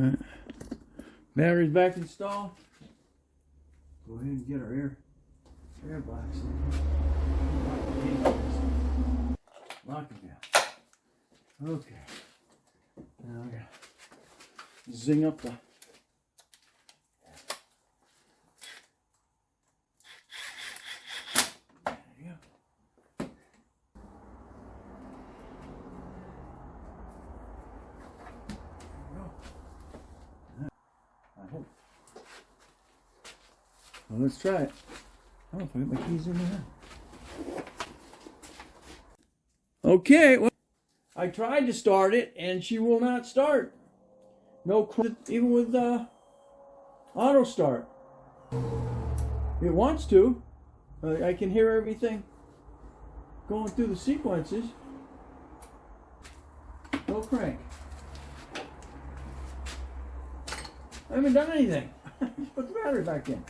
Alright. Battery's back installed. Go ahead and get our air box in. Lock it down. Okay. Now I gotta zing up the well, let's try it. I don't know if I got my keys in there. Okay, well, I tried to start it and she will not start. No, even with auto start. It wants to. I can hear everything going through the sequences. No crank. I haven't done anything. Just put the battery back in.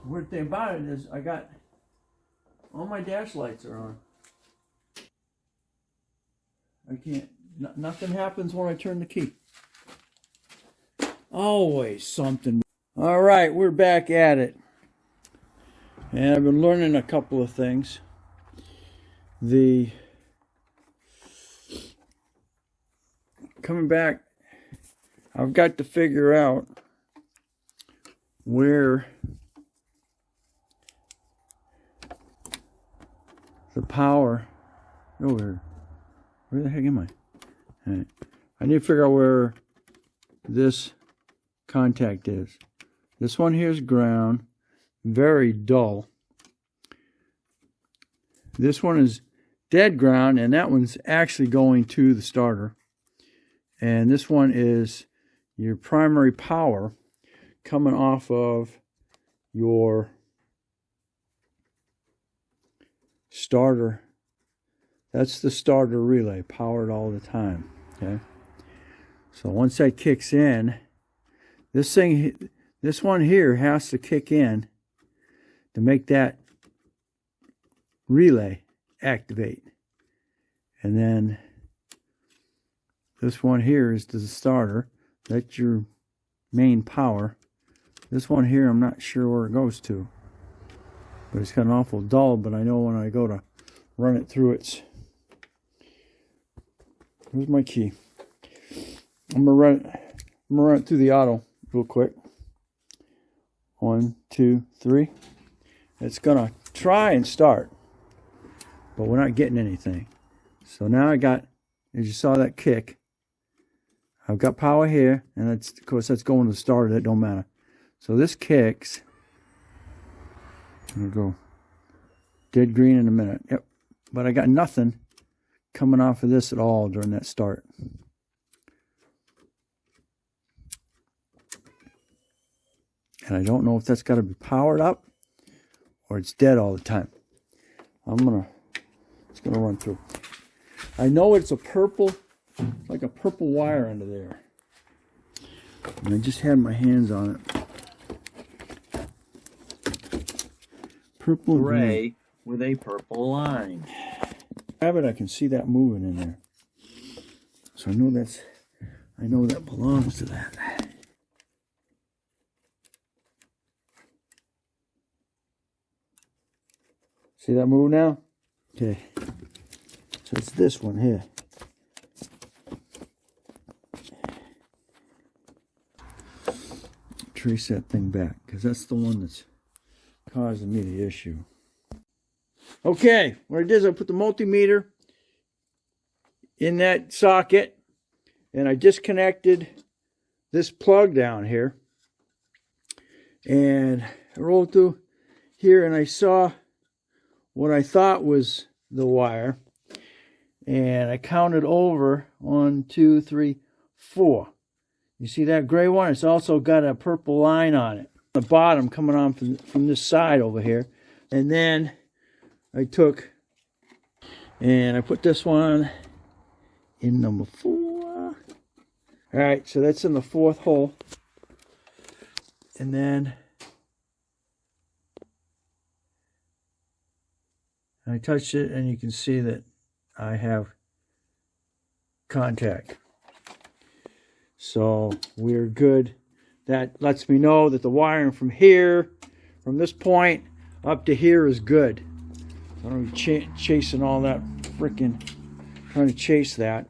Weird thing about it is I got all my dash lights are on. I can't, nothing happens when I turn the key. Always something. All right, we're back at it. And I've been learning a couple of things. Coming back, I've got to figure out where the power over here. Where the heck am I? All right. I need to figure out where this contact is. This one here is ground, very dull. This one is dead ground, and that one's actually going to the starter. And this one is your primary power coming off of your starter. That's the starter relay, powered all the time. Okay. So once that kicks in, this one here has to kick in to make that relay activate. And then this one here is the starter. That's your main power. This one here, I'm not sure where it goes to. But it's got an awful dull, but I know when I go to run it through its... Here's my key. I'm gonna run it through the auto real quick. 1, 2, 3. It's gonna try and start, but we're not getting anything. So now I got, as you saw that kick, I've got power here, and that's, of course, that's going to the starter. That don't matter. So this kicks. I'm gonna go dead green in a minute. Yep. But I got nothing coming off of this at all during that start. And I don't know if that's got to be powered up or it's dead all the time. It's gonna run through. I know it's a purple, like a purple wire under there. And I just had my hands on it. Purple gray with a purple line. Grab it, I can see that moving in there. So I know that belongs to that. See that move now? Okay. So it's this one here. Trace that thing back, because that's the one that's causing me the issue. Okay, what I did is I put the multimeter in that socket, and I disconnected this plug down here, and I rolled through here, and I saw what I thought was the wire, and I counted over 1, 2, 3, 4. You see that gray one? It's also got a purple line on it. The bottom coming on from this side over here. And then I took and I put this one in number 4. Alright, so that's in the 4th hole. And then I touched it and you can see that I have contact. So we're good. That lets me know that the wiring from here, from this point up to here is good. So I don't be chasing all that freaking, trying to chase that.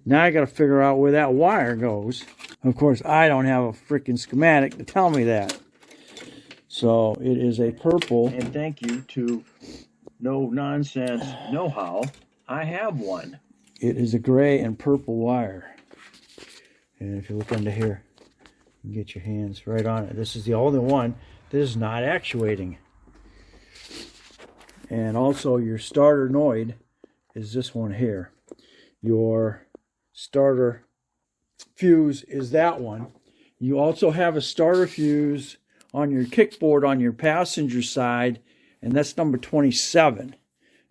Now I got to figure out where that wire goes. Of course, I don't have a freaking schematic to tell me that. So it is a purple. And thank you to No Nonsense Know-How, I have one. It is a gray and purple wire. And if you look under here, you can get your hands right on it. This is the only one that is not actuating. And also your starter noid is this one here. Your starter fuse is that one. You also have a starter fuse on your kickboard on your passenger side, and that's number 27.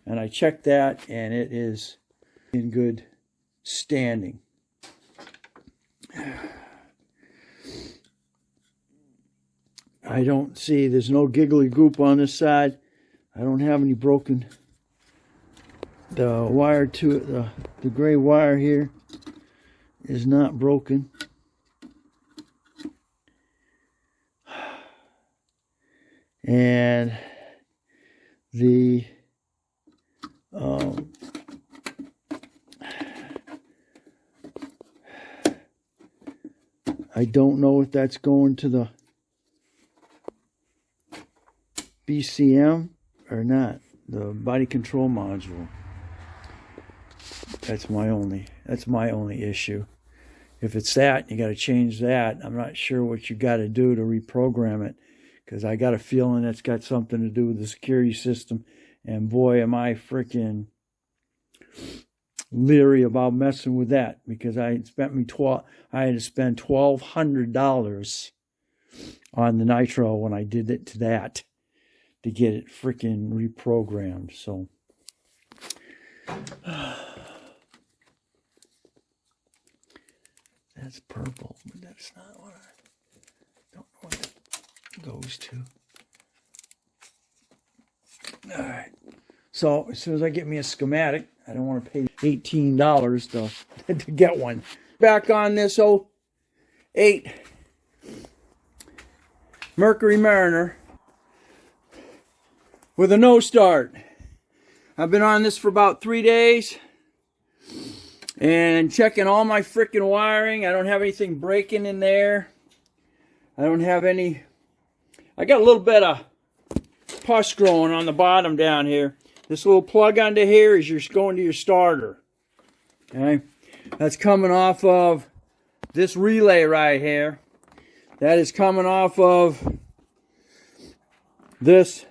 And I checked that, and it is in good standing. I don't see, there's no giggly goop on this side. I don't have any broken. The wire to it, the gray wire here is not broken. And the I don't know if that's going to the BCM or not, the body control module. That's my only issue. If it's that, you got to change that. I'm not sure what you got to do to reprogram it, because I got a feeling it's got something to do with the security system. And boy, am I freaking leery about messing with that, because I had to spend $1,200 on the nitro when I did it to that to get it freaking reprogrammed. So that's purple, but that's not what I don't know what that goes to. All right. So as soon as I get me a schematic, I don't want to pay $18 to get one. Back on this 08 Mercury Mariner with a no start. I've been on this for about 3 days and checking all my freaking wiring. I don't have anything breaking in there. I don't have any. I got a little bit of pus growing on the bottom down here. This little plug under here is going to your starter. Okay, that's coming off of this relay right here. That is coming off of this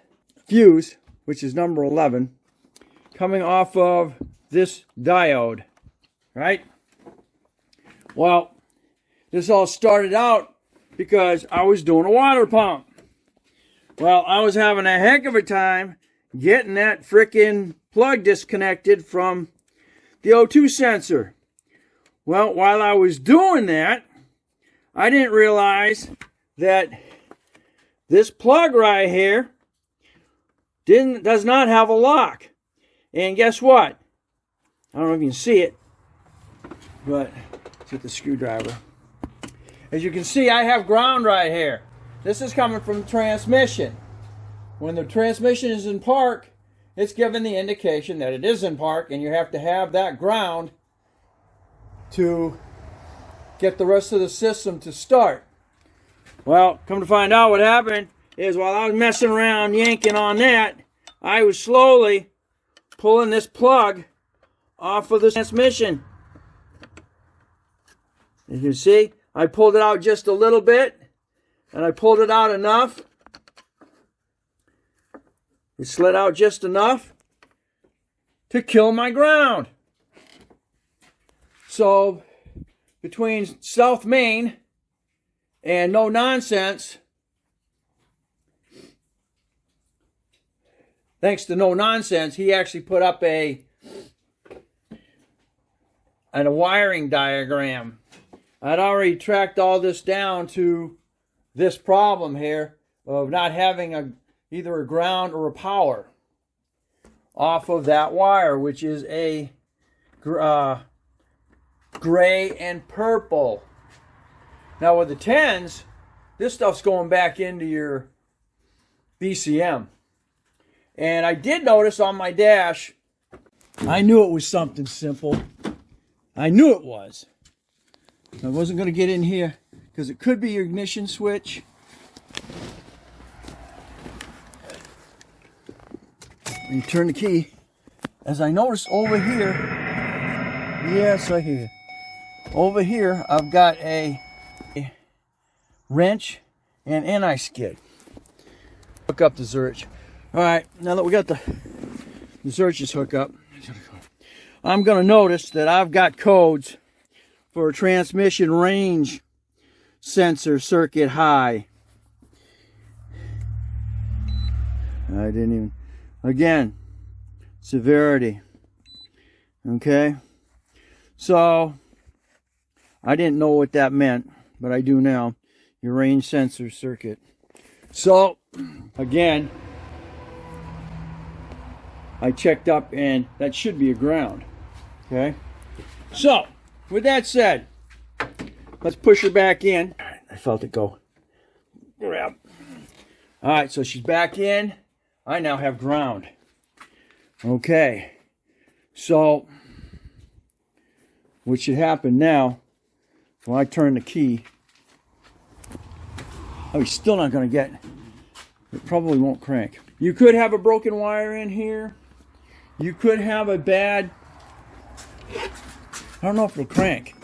fuse, which is number 11, coming off of this diode, right? Well, this all started out because I was doing a water pump. Well, I was having a heck of a time getting that frickin' plug disconnected from the O2 sensor. Well, while I was doing that, I didn't realize that this plug right here does not have a lock. And guess what? I don't know if you can see it, but let's get the screwdriver. As you can see, I have ground right here. This is coming from the transmission. When the transmission is in park, it's giving the indication that it is in park, and you have to have that ground to get the rest of the system to start. Well, come to find out, what happened is while I was messing around yanking on that, I was slowly pulling this plug off of the transmission. As you can see, I pulled it out just a little bit, and I pulled it out enough. It slid out just enough to kill my ground. So between South Main and No Nonsense, thanks to No Nonsense, he actually put up a wiring diagram. I'd already tracked all this down to this problem here of not having either a ground or a power. off of that wire, which is a gray and purple. Now with the 10s, this stuff's going back into your VCM. And I did notice on my dash, I knew it was something simple. I knew it was. I wasn't going to get in here because it could be your ignition switch. And you turn the key. As I noticed over here, yes, right here. Over here, I've got a wrench and anti-skid. Hook up the Zurich. All right, now that we got the Zurich's hook up, I'm going to notice that I've got codes for a transmission range sensor circuit high. I didn't even, again, severity. Okay, so I didn't know what that meant, but I do now. Your range sensor circuit. So again, I checked up and that should be a ground. Okay, so with that said, let's push her back in. I felt it go. Grab. All right, so she's back in. I now have ground. Okay, so what should happen now when I turn the key? Oh, he's still not going to get, it probably won't crank. You could have a broken wire in here. You could have a bad, I don't know if it'll crank.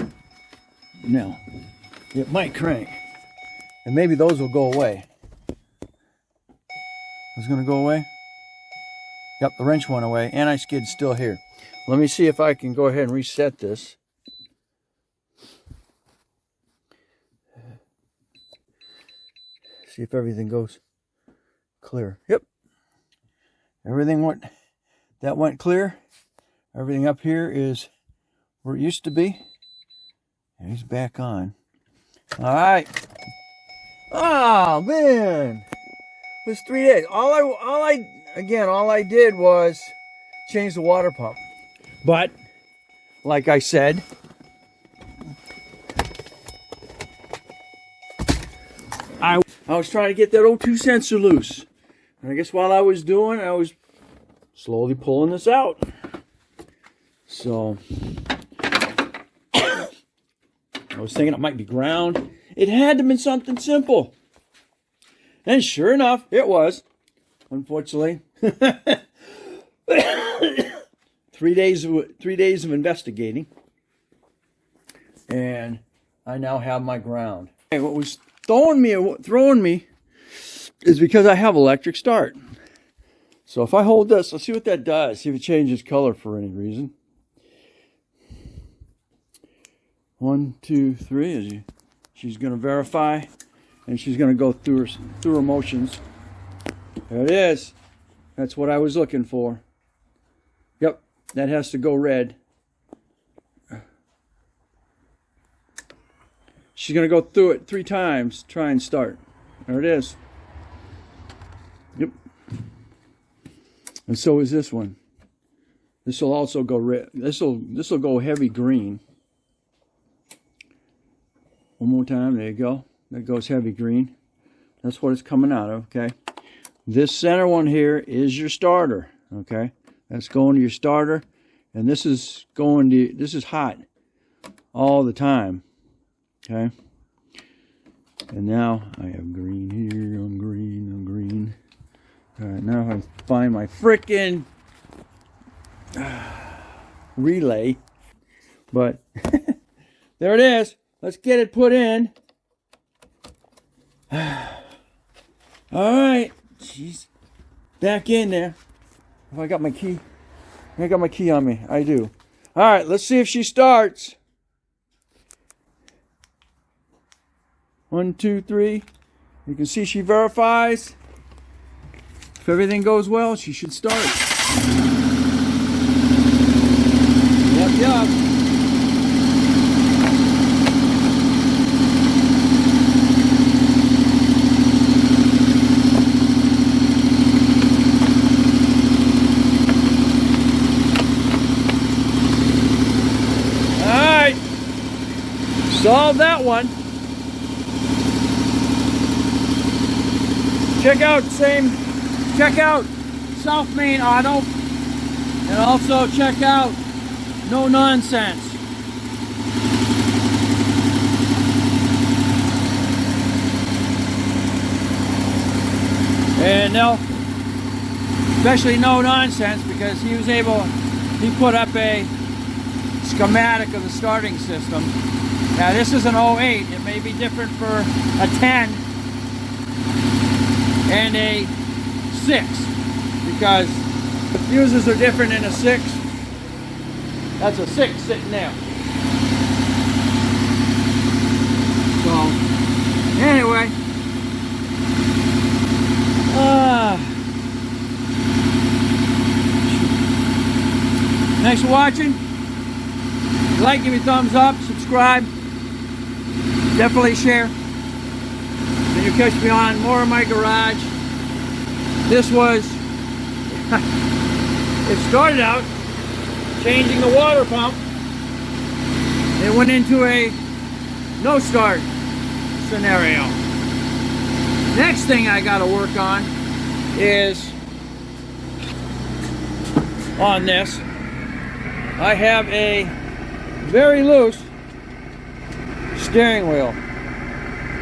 No, it might crank. And maybe those will go away. It's going to go away? Yep, the wrench went away. Anti-skid's still here. Let me see if I can go ahead and reset this. See if everything goes clear. Yep. Everything went, that went clear. Everything up here is where it used to be. And he's back on. All right. Oh, man. It was 3 days. All I did was change the water pump. But, like I said, I was trying to get that O2 sensor loose. And I guess while I was doing, I was slowly pulling this out. So, I was thinking it might be ground. It had to have been something simple. And sure enough, it was. Unfortunately. 3 days of investigating. And I now have my ground. And what was throwing me is because I have electric start. So if I hold this, let's see what that does. See if it changes color for any reason. 1, 2, 3. She's going to verify, and she's going to go through her motions. There it is. That's what I was looking for. Yep, that has to go red. She's going to go through it 3 times, try and start. There it is. Yep. And so is this one. This will also go red. This will go heavy green. One more time. There you go. That goes heavy green. That's what it's coming out of, okay? This center one here is your starter, okay? That's going to your starter. And this is going to, this is hot all the time. Okay, and now I have green here, I'm green. All right, now if I find my frickin' relay, but there it is. Let's get it put in. All right, jeez, back in there. Have I got my key? I got my key on me. I do. All right, let's see if she starts. 1, 2, 3. You can see she verifies. If everything goes well, she should start. Yep. Solved that one. Check out South Main Auto, and also check out No Nonsense. And now, especially No Nonsense, because he put up a schematic of the starting system. Now this is an 08, it may be different for a 10 and a 6, because the fuses are different in a 6. That's a 6 sitting there. So, anyway. Thanks for watching. If you like, give me a thumbs up, subscribe, definitely share. Then you catch me on more of my garage. This was, it started out changing the water pump. It went into a no start scenario. Next thing I got to work on is on this. I have a very loose steering wheel.